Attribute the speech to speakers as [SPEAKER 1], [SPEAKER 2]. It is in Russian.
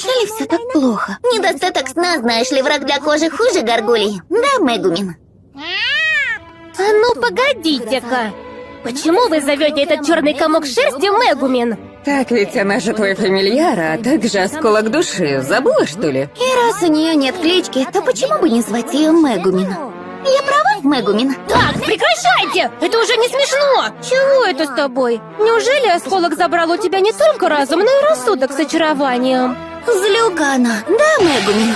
[SPEAKER 1] Неужели все так плохо? Недостаток сна, знаешь ли, враг для кожи хуже горгулей. Да, Мегумин?
[SPEAKER 2] А ну погодите-ка! Почему вы зовете этот черный комок шерсти Мегумин?
[SPEAKER 3] Так ведь она же твой фамильяр, а также осколок души. Забыла, что ли?
[SPEAKER 1] И раз у нее нет клички, то почему бы не звать ее Мегумин? Я права, Мегумин?
[SPEAKER 2] Так, прекращайте! Это уже не смешно! Чего это с тобой? Неужели осколок забрал у тебя не только разум, но и рассудок с очарованием?
[SPEAKER 1] Злюка она, да, Мегумин?